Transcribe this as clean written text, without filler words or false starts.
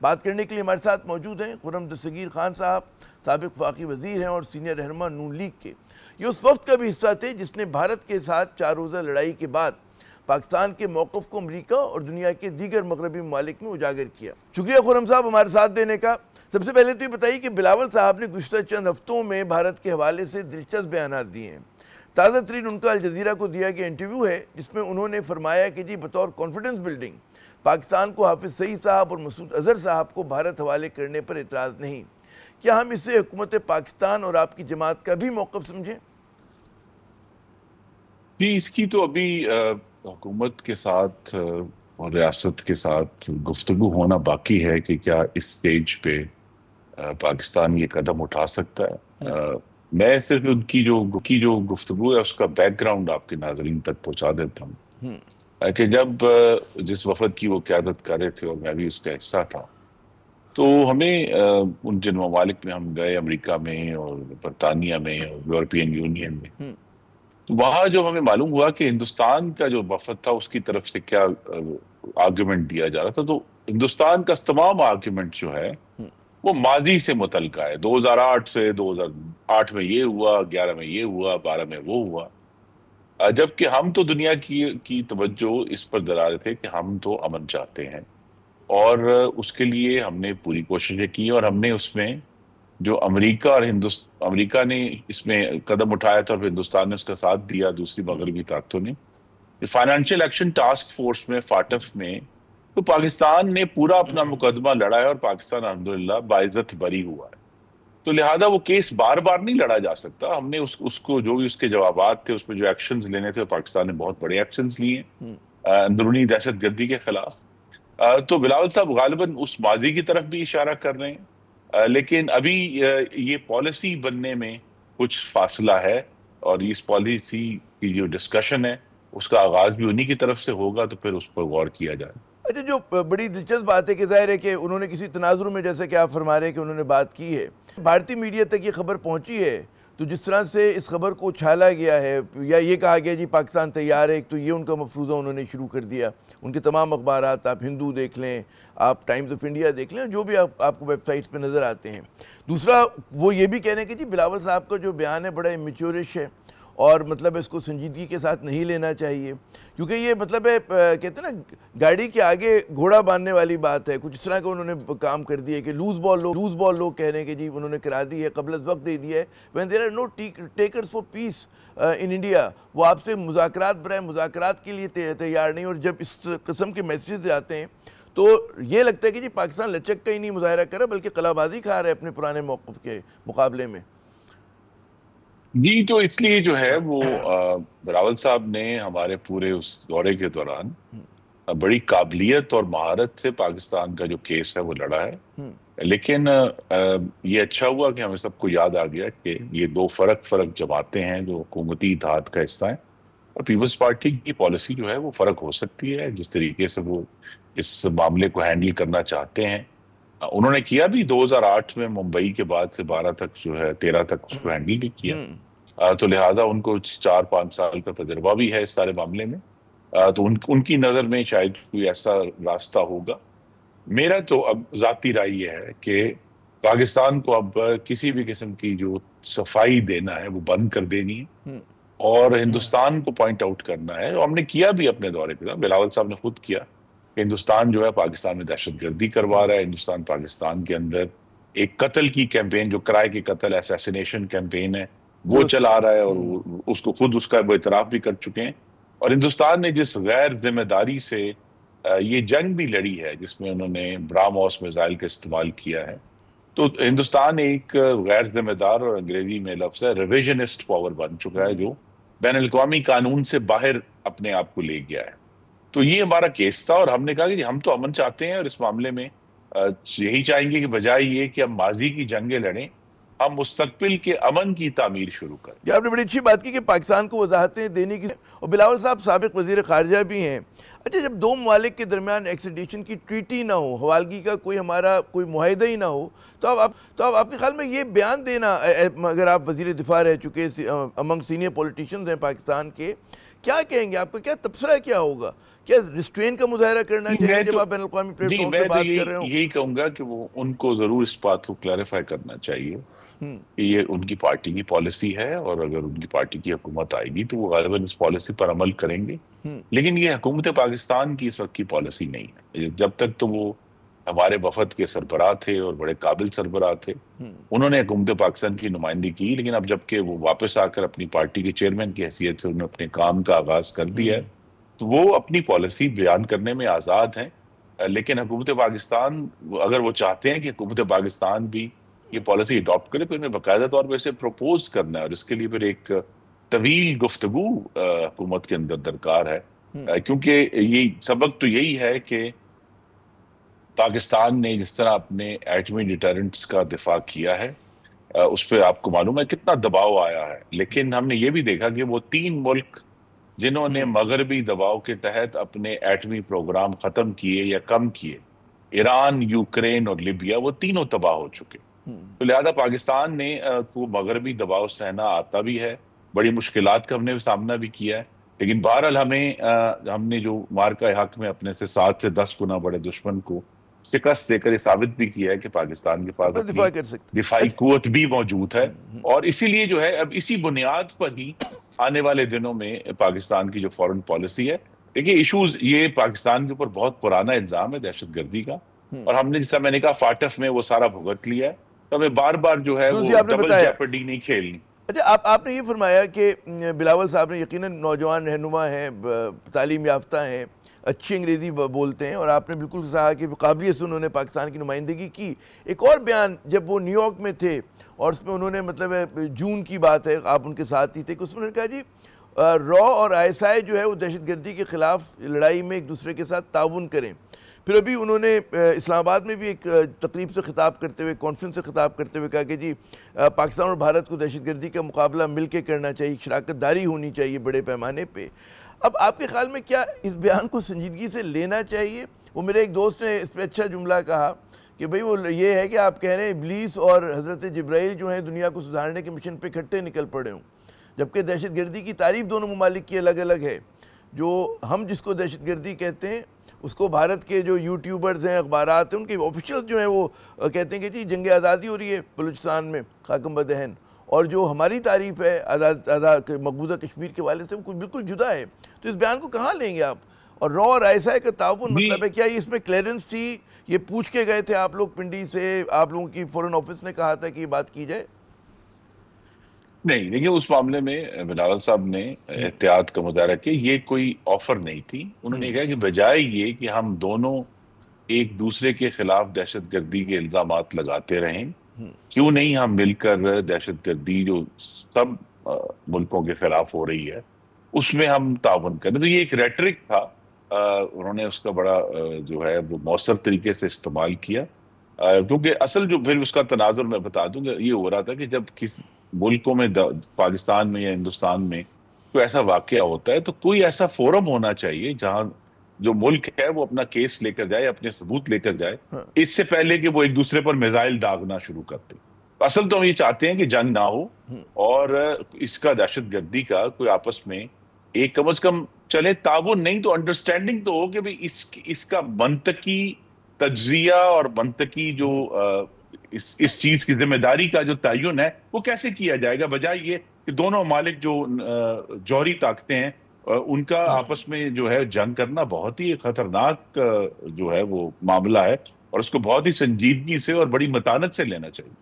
بات کرنے کے لیے ہمارے ساتھ موجود ہیں خرم دستگیر خان صاحب، سابق وفاقی وزیر ہیں اور سینئر رہنما نون لیگ کے۔ یہ اس وقت کا بھی حصہ تھے جس نے بھارت کے ساتھ 4 روزہ لڑائی کے بعد پاکستان کے موقف کو امریکہ اور دنیا کے دیگر مغربی ممالک میں اجاگر کیا۔ شکریہ خرم صاحب ہمارے ساتھ دینے کا۔ سب سے پہلے تو یہ بتائیے کہ بلاول صاحب نے گزشتہ چند ہفتوں میں بھارت کے حوالے سے دلچسپ بیانات دیے ہیں۔ تازہ ترین ان کا الجزیرہ کو دیا گیا انٹرویو ہے جس میں انہوں نے فرمایا کہ جی بطور کانفیڈنس بلڈنگ پاکستان کو حافظ سعید صاحب اور مسعود اظہر صاحب کو بھارت حوالے کرنے پر اعتراض نہیں۔ کیا ہم اسے حکومت پاکستان اور آپ کی جماعت کا بھی موقف سمجھیں؟ جی، اس کی تو ابھی حکومت کے ساتھ اور ریاست کے ساتھ گفتگو ہونا باقی ہے کہ کیا اس سٹیج پہ پاکستان یہ قدم اٹھا سکتا ہے۔ میں صرف ان کی جو گفتگو ہے اس کا بیک گراؤنڈ آپ کے ناظرین تک پہنچا دیتا ہوں کہ جب جس وفد کی وہ قیادت کر رہے تھے اور میں بھی اس کا حصہ تھا، تو ہمیں ان جن ممالک میں ہم گئے، امریکہ میں اور برطانیہ میں اور یورپین یونین میں، تو وہاں جو ہمیں معلوم ہوا کہ ہندوستان کا جو وفد تھا اس کی طرف سے کیا آرگومنٹ دیا جا رہا تھا، تو ہندوستان کا تمام آرگومنٹ جو ہے وہ ماضی سے متعلقہ ہے۔ 2008 سے 2008 میں یہ ہوا، 11 میں یہ ہوا، 12 میں وہ ہوا، جبکہ ہم تو دنیا کی توجہ اس پر دلا رہے تھے کہ ہم تو امن چاہتے ہیں اور اس کے لیے ہم نے پوری کوششیں کی، اور ہم نے اس میں جو امریکہ نے اس میں قدم اٹھایا تھا اور ہندوستان نے اس کا ساتھ دیا، دوسری مغربی طاقتوں نے فائنینشیل ایکشن ٹاسک فورس میں، فاٹف میں، تو پاکستان نے پورا اپنا مقدمہ لڑا ہے اور پاکستان الحمدللہ باعزت بری ہوا ہے۔ تو لہٰذا وہ کیس بار بار نہیں لڑا جا سکتا۔ ہم نے اس کو جو بھی اس کے جوابات تھے، اس میں جو ایکشنز لینے تھے، پاکستان نے بہت بڑے ایکشنز لیے ہیں اندرونی دہشت گردی کے خلاف۔ تو بلاول صاحب غالباً اس ماضی کی طرف بھی اشارہ کر رہے ہیں، لیکن ابھی یہ پالیسی بننے میں کچھ فاصلہ ہے، اور اس پالیسی کی جو ڈسکشن ہے اس کا آغاز بھی انہی کی طرف سے ہوگا، تو پھر اس پر غور کیا جائے۔ اچھا، جو بڑی دلچسپ بات ہے کہ ظاہر ہے کہ انہوں نے کسی تناظر میں، جیسے کہ آپ فرما رہے ہیں کہ انہوں نے بات کی ہے، بھارتی میڈیا تک یہ خبر پہنچی ہے، تو جس طرح سے اس خبر کو اچھالا گیا ہے یا یہ کہا گیا جی پاکستان تیار ہے، ایک تو یہ ان کا مفروضہ انہوں نے شروع کر دیا۔ ان کے تمام اخبارات، آپ ہندو دیکھ لیں، آپ ٹائمز آف انڈیا دیکھ لیں، جو بھی آپ کو ویب سائٹس پہ نظر آتے ہیں۔ دوسرا وہ یہ بھی کہہ رہے ہیں کہ جی بلاول صاحب کا جو بیان ہے بڑا امیچورش ہے، اور مطلب اس کو سنجیدگی کے ساتھ نہیں لینا چاہیے، کیونکہ یہ مطلب ہے کہتے ہیں نا گاڑی کے آگے گھوڑا باندھنے والی بات ہے۔ کچھ اس طرح کا انہوں نے کام کر دیا کہ لوز بال لوگ کہہ رہے ہیں کہ جی انہوں نے کرا دی ہے، قبل از وقت دے دیا ہے۔ when there are no takers for peace in India، وہ آپ سے مذاکرات برائے مذاکرات کے لیے تیار نہیں، اور جب اس قسم کے میسیجز آتے ہیں تو یہ لگتا ہے کہ جی پاکستان لچک کا ہی نہیں مظاہرہ کر رہا بلکہ قلعہ بازی کھا رہا ہے اپنے پرانے موقف کے مقابلے میں۔ جی، تو اس لیے جو ہے وہ بلاول صاحب نے ہمارے پورے اس دورے کے دوران بڑی قابلیت اور مہارت سے پاکستان کا جو کیس ہے وہ لڑا ہے، لیکن یہ اچھا ہوا کہ ہمیں سب کو یاد آ گیا کہ یہ دو فرق جماعتیں ہیں جو حکومتی اتحاد کا حصہ ہیں، اور پیپلز پارٹی کی پالیسی جو ہے وہ فرق ہو سکتی ہے جس طریقے سے وہ اس معاملے کو ہینڈل کرنا چاہتے ہیں۔ انہوں نے کیا بھی 2008 میں ممبئی کے بعد سے 12 تک جو ہے 13 تک اس کو ہینڈل بھی کیا، تو لہٰذا ان کو 4-5 سال کا تجربہ بھی ہے اس سارے معاملے میں، تو ان کی نظر میں شاید کوئی ایسا راستہ ہوگا۔ میرا تو اب ذاتی رائے یہ ہے کہ پاکستان کو اب کسی بھی قسم کی جو صفائی دینا ہے وہ بند کر دینی ہے، اور ہندوستان کو پوائنٹ آؤٹ کرنا ہے، اور ہم نے کیا بھی اپنے دورے کے دوران، بلاول صاحب نے خود کیا کہ ہندوستان جو ہے پاکستان میں دہشت گردی کروا رہا ہے، ہندوستان پاکستان کے اندر ایک قتل کی کیمپین، جو کرائے کے قتل ایسیسینیشن کیمپین ہے وہ چلا رہا ہے، اور اس کو خود اس کا وہ اعتراف بھی کر چکے ہیں، اور ہندوستان نے جس غیر ذمہ داری سے یہ جنگ بھی لڑی ہے جس میں انہوں نے براموس میزائل کا استعمال کیا ہے، تو ہندوستان ایک غیر ذمہ دار اور انگریزی میں لفظ ہے ریویژنسٹ پاور بن چکا ہے، جو بین الاقوامی قانون سے باہر اپنے آپ کو لے گیا ہے۔ تو یہ ہمارا کیس تھا، اور ہم نے کہا کہ ہم تو امن چاہتے ہیں، اور اس معاملے میں یہی چاہیں گے کہ بجائے یہ کہ ہم ماضی کی جنگیں لڑیں، ہم مستقبل کے امن کی تعمیر شروع کریں۔ یہ آپ نے بڑی اچھی بات کی کہ پاکستان کو وضاحتیں دینے کی، اور بلاول صاحب سابق وزیر خارجہ بھی ہیں۔ اچھا، جب دو ممالک کے درمیان ایکسٹریڈیشن کی ٹریٹی نہ ہو، حوالگی کا ہمارا کوئی معاہدہ ہی نہ ہو، تو اب آپ کے خیال میں یہ بیان دینا، اگر آپ وزیر دفاع رہ چکے امنگ سینئر پولیٹیشنز ہیں پاکستان کے، کیا کہیں گے؟ آپ کا کیا تبصرہ کیا ہوگا کیا ریسٹرین کا مظاہرہ کرنا جی چاہیے میں جب تو آپ بین الاقوامی پلیٹ جی فارم میں سے تو بات کر رہے ہوں؟ یہی کہوں گا کہ وہ ان کو ضرور اس بات کو کلیریفائی کرنا چاہیے کہ یہ ان کی پارٹی کی پالیسی ہے، اور اگر ان کی پارٹی کی حکومت آئے گی تو وہ غالباً اس پالیسی پر عمل کریں گے، لیکن یہ حکومت پاکستان کی اس وقت کی پالیسی نہیں ہے۔ جب تک تو وہ ہمارے وفد کے سربراہ تھے اور بڑے قابل سربراہ تھے، انہوں نے حکومت پاکستان کی نمائندگی کی، لیکن اب جب کہ وہ واپس آ کر اپنی پارٹی کے چیئرمین کی حیثیت سے انہوں نے اپنے کام کا آغاز کر دیا ہے، تو وہ اپنی پالیسی بیان کرنے میں آزاد ہیں۔ لیکن حکومت پاکستان اگر وہ چاہتے ہیں کہ حکومت پاکستان بھی یہ پالیسی اڈاپٹ کرے، پھر انہیں باقاعدہ طور پہ اسے پروپوز کرنا ہے، اور اس کے لیے پھر ایک طویل گفتگو حکومت کے اندر درکار ہے، کیونکہ یہ سبق تو یہی ہے کہ پاکستان نے جس طرح اپنے ایٹمی ڈیٹرنٹس کا دفاع کیا ہے، اس پہ آپ کو معلوم ہے کتنا دباؤ آیا ہے، لیکن ہم نے یہ بھی دیکھا کہ وہ 3 ملک جنہوں نے مغربی دباؤ کے تحت اپنے ایٹمی پروگرام ختم کیے یا کم کیے، ایران، یوکرین اور لیبیا، وہ تینوں تباہ ہو چکے۔ تو لہذا پاکستان نے کو مغربی دباؤ سہنا آتا بھی ہے، بڑی مشکلات کا ہم نے سامنا بھی کیا ہے، لیکن بہرحال ہم نے جو مارکہ حق میں اپنے سے 7 سے 10 گنا بڑے دشمن کو شکست دے کر یہ ثابت بھی کیا ہے کہ پاکستان کے پاس اپنا اپنی دفاع کر سکتے دفاعی اچھا۔ قوت بھی موجود ہے، اور اسی لیے جو ہے اب اسی بنیاد پر ہی آنے والے دنوں میں پاکستان کی جو فورن پالیسی ہے، دیکھیے ایشوز یہ پاکستان کے اوپر بہت پرانا الزام ہے دہشت گردی کا، اور ہم نے جیسا میں نے کہا فاٹف میں وہ سارا بھگت لیا ہے، تو ہمیں بار بار جو ہے وہ دوسری آپ نے ڈبل بتایا، جیپرڈی نہیں کھیلنی۔ اچھا آپ نے یہ فرمایا کہ بلاول صاحب نے یقیناً نوجوان رہنما ہیں، تعلیم یافتہ ہیں، اچھی انگریزی بولتے ہیں، اور آپ نے بالکل کہا کہ قابلیت سے انہوں نے پاکستان کی نمائندگی کی۔ ایک اور بیان جب وہ نیو یارک میں تھے اور اس میں انہوں نے مطلب جون کی بات ہے، آپ ان کے ساتھ ہی تھے، کہ اس میں انہوں نے کہا جی را اور آئی ایس آئی جو ہے وہ دہشت گردی کے خلاف لڑائی میں ایک دوسرے کے ساتھ تعاون کریں۔ پھر ابھی انہوں نے اسلام آباد میں بھی ایک تقریب سے خطاب کرتے ہوئے، کانفرنس سے خطاب کرتے ہوئے کہا کہ جی پاکستان اور بھارت کو دہشت گردی کا مقابلہ مل کے کرنا چاہیے، شراکت داری ہونی چاہیے بڑے پیمانے پہ۔ اب آپ کے خیال میں کیا اس بیان کو سنجیدگی سے لینا چاہیے؟ وہ میرے ایک دوست نے اس پہ اچھا جملہ کہا کہ بھئی وہ یہ ہے کہ آپ کہہ رہے ہیں ابلیس اور حضرت جبرائیل جو ہیں دنیا کو سدھارنے کے مشن پہ اکٹھے نکل پڑے ہوں، جبکہ دہشت گردی کی تعریف دونوں ممالک کی الگ الگ ہے۔ جو ہم جس کو دہشت گردی کہتے ہیں اس کو بھارت کے جو یوٹیوبرز ہیں، اخبارات ہیں، ان کے آفیشیل جو ہیں وہ کہتے ہیں کہ جی جنگ آزادی ہو رہی ہے بلوچستان میں خاکم بدہن، اور جو ہماری تعریف ہے مقبوضہ کشمیر کے والے سے وہ بالکل جدا ہے۔ تو اس بیان کو کہاں لیں گے آپ؟ اور را اور آئی ایس آئی کا تعاون مطلب ہے کیا یہ اس میں کلیئرنس تھی؟ یہ پوچھ کے گئے تھے آپ لوگ پنڈی سے، آپ لوگوں کی فورن آفس نے کہا تھا کہ یہ بات کی جائے؟ نہیں، دیکھیے اس معاملے میں بلاول صاحب نے احتیاط کا مظاہرہ کیا، یہ کوئی آفر نہیں تھی۔ انہوں نے کہا کہ بجائے یہ کہ ہم دونوں ایک دوسرے کے خلاف دہشت گردی کے الزامات لگاتے رہیں، کیوں نہیں ہم مل کر دہشت گردی جو سب ملکوں کے خلاف ہو رہی ہے اس میں ہم تعاون کریں۔ تو یہ ایک ریٹرک تھا، انہوں نے اس کا بڑا جو ہے وہ مؤثر طریقے سے استعمال کیا، کیونکہ اصل جو پھر اس کا تناظر میں بتا دوں گا، یہ ہو رہا تھا کہ جب کسی ملکوں میں پاکستان میں یا ہندوستان میں کوئی ایسا واقعہ ہوتا ہے تو کوئی ایسا فورم ہونا چاہیے جہاں جو ملک ہے وہ اپنا کیس لے کر جائے، اپنے ثبوت لے کر جائے، اس سے پہلے کہ وہ ایک دوسرے پر میزائل داغنا شروع کر دے۔ اصل تو ہم یہ چاہتے ہیں کہ جنگ نہ ہو، اور اس کا دہشت گردی کا کوئی آپس میں ایک کم از کم چلے تعاون، نہیں تو انڈرسٹینڈنگ تو ہو کہ بھی اس کا منطقی تجزیہ اور منطقی جو اس چیز کی ذمہ داری کا جو تعین ہے وہ کیسے کیا جائے گا، بجائے یہ کہ دونوں ممالک جو جوہری طاقتیں ہیں ان کا آپس میں جو ہے جنگ کرنا بہت ہی خطرناک جو ہے وہ معاملہ ہے، اور اس کو بہت ہی سنجیدگی سے اور بڑی متانت سے لینا چاہیے۔